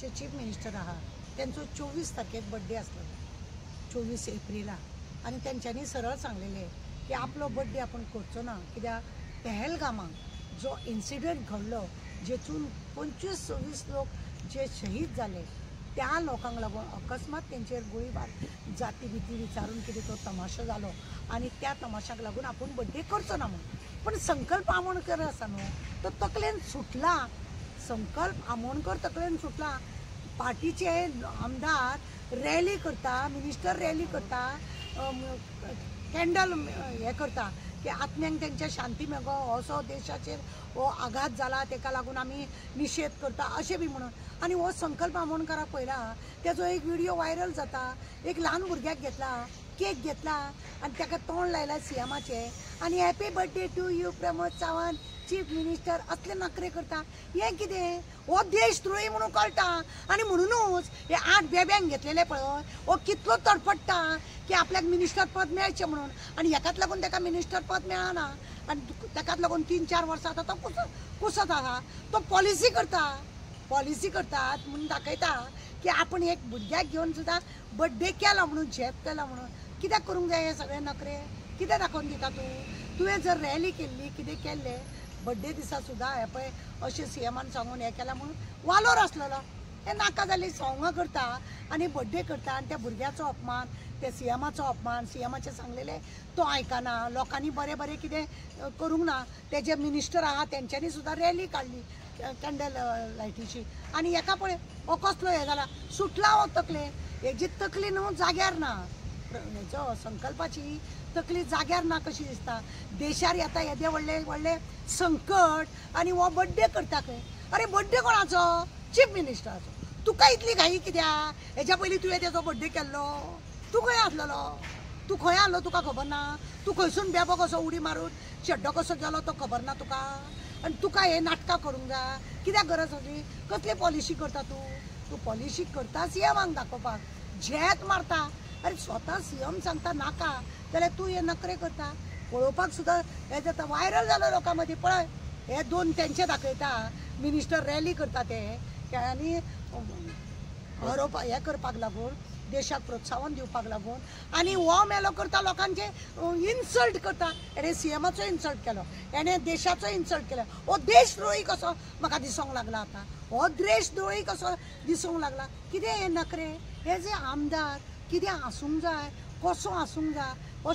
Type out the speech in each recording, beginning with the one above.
Chief minister आहा त्यांचो 24 तारखेक बर्थडे आसलो 24 एप्रिला आणि त्यांच्यानी सरळ सांगलेले की आपलो बर्थडे आपण करचो ना कित्याक पहलगामाक जो इन्सिडंट घडलो जेतून 25-26 लोक जे शहीद झाले त्या लोकांक लागून अकस्मात तेंचेर गोळीबार जाती भीती विचारून कितें तो तमाशो जालो आणि त्या तमाशाक लागून आपण बर्थडे करचो ना म्हणून पण संकल्प आमोणकर आसा न्हू तो तकलेन सुटला संकल्प आमोणकर तकलेन सुटला पार्टीचे आमदार रॅली करता मिनिस्टर रॅली करता कॅन्डल हे करता की आत्म्यांक तेंच्या शांती मेळो असो देशाचेर हो आघात जाला तेका लागून आमी निशेध करता अशें बी म्हणून आनी हो संकल्प आमोणकराक पळयला तेजो एक व्हिडिओ व्हायरल जाता एक ल्हान भुरग्याक घेतला केक घेतला आनी ताका तोंड लायला सीएमाचे आनी happy birthday to you Pramod Sawant chief minister असले नखरे करता हे कितें हो देशद्रोही म्हणून कळटा आनी म्हणूनच हे 8 बेब्यांक घेतलेले पळय हो कितलो तडफडटा की आपल्याक मिनिस्टर पद मेळचें म्हणून आनी हेकाच लागून ताका मिनिस्टर पद मेळना आनी ताकाच लागून 3-4 वर्सां आतां तो कुसत आहा तो पॉलिसी करतात म्हणून दाखयता की आपण एक भुरग्याक घेवन सुद्दां बर्थडे केला म्हणून झेप केला म्हणून कित्याक करूंक जाय हे सगळे नखरे कितें दाखोवन दिता तुवें जर रॅली केल्ली कितें केल्लें बर्थडे दिसा सुद्दां हे पळय अशें सीएमान सांगून हें केलां म्हणून वालोर आसलेलो हे नाका जाल्ली सोंगां करता आनी बर्थडे करता आनी त्या भुरग्याचो अपमान त्या सीएमाचो अपमान सीएमाचें सांगलेलें तो आयकना लोकांनी बरें बरें कितें करूंक ना ते जे मिनिस्टर आहा तेंच्यांनी सुद्दां रॅली काडली कॅन्डल लायटीची आनी हेका पळय हो कसलो हे जाला सुटला हो तकले हेजी तकली न्हू जाग्यार ना हेजो संकल्पाची तकली जाग्यार ना कशी दिसता देशार येता येदे व्हडले व्हडले संकट आनी हो बर्थडे करता खंय अरे बर्थडे कोणाचो चीफ मिनिस्टराचो तुका इतली घाई कित्याक हेच्या पयलीं तुवें तेजो बर्थडे केल्लो तूं खंय आसलेलो तूं खंय आहलो तुका खबर ना तूं खंयसून बेबो कसो उडी मारून शेड्डो कसो गेलो तो खबर ना तुका आनी तुका हे नाटकां करूंक जाय कित्याक गरज आसली कसली पॉलिसी करता तूं पॉलिसी करता सीएमाक दाखोवपाक झेत मारता अरे स्वता सीएम सांगता नाका जाल्यार तूं हे नखरे करता पळोवपाक सुद्दां हे जाता व्हायरल जालो लोकां मदीं पळय हे 2 तेंचे दाखयता मिनिस्टर रॅली करता ते आनी हरोवपाक हे करपाक लागून देशाक प्रोत्साहन दिवपाक लागून आनी हो मेलो करता लोकांचे इन्सल्ट करता हेणे सीएमाचो इन्सल्ट केलो हेणे देशाचो इन्सल्ट केलो हो देशद्रोही कसो म्हाका दिसूंक लागला आतां हो देशद्रोही कसो दिसूंक लागला कितें हे नखरे हे जे आमदार कितें आसूंक जाय कसो आसूंक जाय हो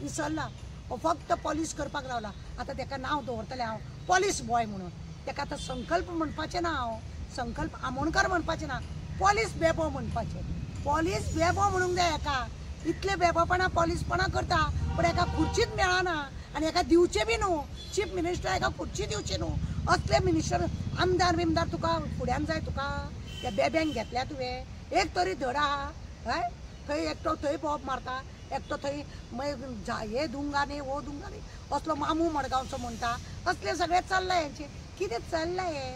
विसरला हो फक्त पॉलिस करपाक लावला आतां ताका नांव दवरतलें हांव पॉलिस बॉय म्हणून ताका आतां संकल्प म्हणपाचें ना हांव संकल्प आमोणकार म्हणपाचें ना पॉलिस बेबो म्हणपाचें पॉलिस बेबो म्हणूंक जाय हेका इतले बेबोपणा पॉलिसपणा करता पण हेका खुर्चीच मेळना आनी हेका दिवचे बी न्हू चीफ मिनिस्टर हेका खुर्ची दिवची न्हू असले मिनिस्टर आमदार बिमदार तुका फुड्यान जाय तुका त्या बेब्यांक घेतल्या तुवें एक तरी धड आहा हय थंय एकटो थंय बॉब मारता एकटो थंय हे दुंगा न्ही वो दुंगा न्ही असलो मामू मडगांवचो म्हणटा असले सगळे चल्लां हेंचे कितें चल्लां हे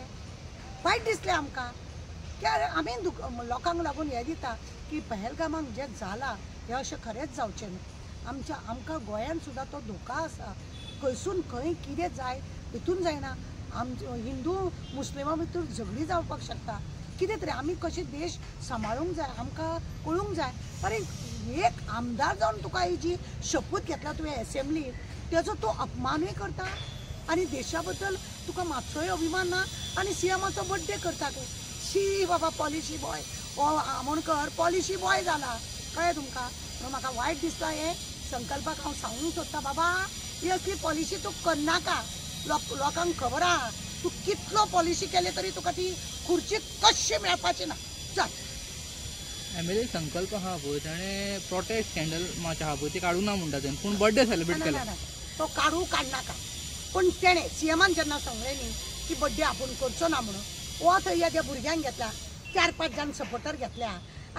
वायट दिसलें आमकां कित्याक आमी लोकांक लागून हे दिता की पहलगामाक जें जालां हें अशें खरेंच जावचें न्हू आमकां गोंयान सुद्दां तो धोका आसा खंयसून खंय कितें जाय हितून जायना हिंदू मुस्लिमां भितर झगडी जावपाक शकता कितें तरी आमी कशे देश सांबाळूंक जाय आमकां कळूंक जाय अरे एक आमदार जावन तुका ही जी शपथ घेतला तुवें एसेंब्लीन तेजो तूं अपमानूय करता आनी देशा बद्दल तुका मात्सोय अभिमान ना आनी सीएमाचो बर्थडे करता तूं शी बाबा पॉलिसी बॉय हो आमोणकर पॉलिसी बॉय जाला कळ्ळें तुमकां म्हणून म्हाका वायट दिसता हे संकल्पाक हांव सांगूंक सोदता बाबा ही असली पॉलिसी तूं करनाका लोकांक खबर आहा तूं कितलो पॉलिसी केले तरी तुका ती खुर्ची कशी मेळपाची ना चल एमएलए संकल्प आहा पळय ताणें प्रोटेस्ट कॅन्डल मार्च आहा पळय ती काडूं ना म्हणटा तें पूण बर्थडे सेलिब्रेट केला तो काडनाका पूण तेणें सीएमान जेन्ना सांगलें न्ही की बर्थडे आपूण करचो ना म्हणून हो थंय त्या भुरग्यांक घेतला 4-5 जाण सपोर्टर घेतल्या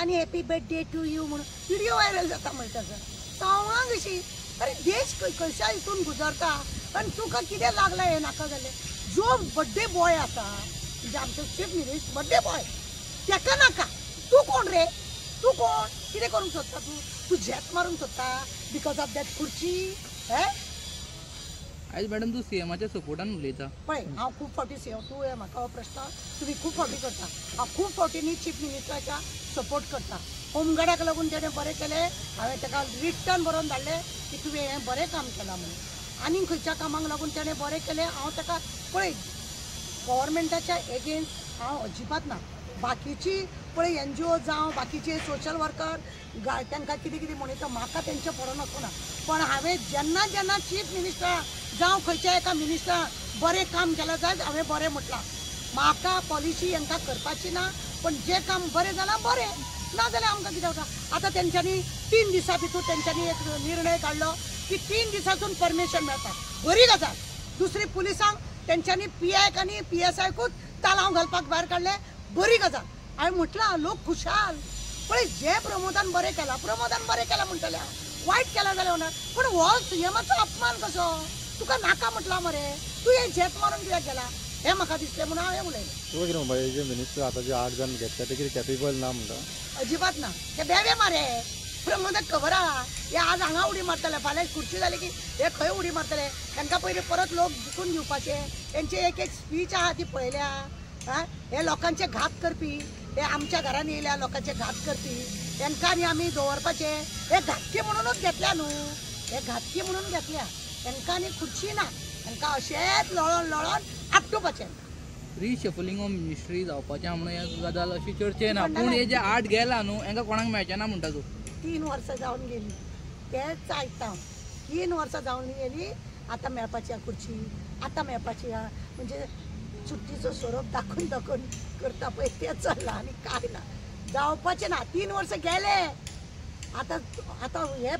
आनी हॅपी बर्थडे टू यू म्हणून व्हिडिओ व्हायरल जाता म्हणटा सर सांगां कशी अरे देश खंयच्या हितून गुजरता आनी तुका कितें लागलां हें नाका जालें जो बर्थडे बॉय आसा म्हणजे आमचो चीफ मिनिस्टर बर्थडे बॉय ताका नाका तूं कोण रे तूं कोण कितें करूंक सोदता तूं झेत मारूंक सोदता बिकॉज ऑफ दॅट खुर्ची हे आयज मॅडम तू सीएमाच्या सपोर्टान उलयता. पळय हांव खूब फावटी तूं हे म्हाका हो प्रश्न तुमी खूब फावटी करता. हांव खूब फावटींनी चीफ मिनिस्टराच्या सपोर्ट करता. होमगार्डाक लागून तेणें बरें केलें. हांवें ताका रिटर्न बरोवन धाडलें की तुवें हें बरें काम केलां म्हणून. आनीक खंयच्या कामाक लागून तेणें बरें केलें हांव ताका पळय गव्हर्मेंटाच्या एगेन्स्ट हांव अजिबात ना. बाकीची पळय NGO जावं बाकीचे सोशल वर्कर तांकां कितें कितें म्हणटा म्हाका तेंचे फुडो नसना. पण हांवें जेन्ना जेन्ना चीफ मिनिस्टर जावं खंयच्या एका मिनिस्टरान बरें काम केलां जायत हांवें बरें म्हटलां. म्हाका पॉलिसी हांकां करपाची ना. पण जें काम बरें जालां बरें ना जाल्यार आमकां कितें जाता. आतां तेंच्यांनी 3 दिसां भितर तेंच्यांनी एक निर्णय काडलो की 3 दिसांतून परमिशन मेळटा. बरी गजाल. दुसरी पुलिसांक तेंच्यांनी PIक आनी PSIकूच तालांव घालपाक भायर काडले. बरी गजाल. हांवें म्हटलां लोक खुशाल. पळय जे प्रमोदान बरें केलां म्हणटलें हांव. वायट केलां जाल्यार होणार. पण हो सीएमाचो अपमान कसो. तुका नाका म्हटलां मरे. तूं हे झेत मारून कित्याक गेला हें म्हाका दिसलें म्हणून हांवें उलयलें. तुका कितें म्हणपा जे मिनिस्टर आतां जे 8 जाण घेतले ते कितें कॅपेबल ना म्हणटा. अजिबात ना. ते बेवे मारे. प्रमोदाक खबर आहा हे आज हांगा उडी मारतले फाल्यां खुर्ची जाली की हे खंय उडी मारतले. तांकां पयलीं परत लोक जिखून दिवपाचे. तेंचे एक एक स्पीच आहा ती पळयल्या. हे लोकांचे घात करपी हे आमच्या घरान येयल्या लोकांचे घात करपी तांकां आनी आमी दवरपाचे. हे घातकी म्हणूनच घेतल्या न्हू. हे घातकी म्हणून घेतल्या. तांकां आनी खुर्ची ना. तांकां अशेंच लळोन आपटोवपाचें. रिशफलिंग ऑफ मिनिस्ट्री जावपाचें म्हणून हे गजाल अशी चर्चे ना. पूण हे जे 8 गेला न्हू हांकां कोणाक मेळचें ना म्हणटा तूं. 3 वर्सां जावन गेली. तेच आयकता हांव. 3 वर्सां जावन गेली. आतां मेळपाची खुर्ची आतां मेळपाची म्हणजे चुट्टीचो सोरोप दाखोवन करता पळय तें चल्लां आनी कांय ना. जावपाचें ना. 3 वर्सां गेले. आतां हे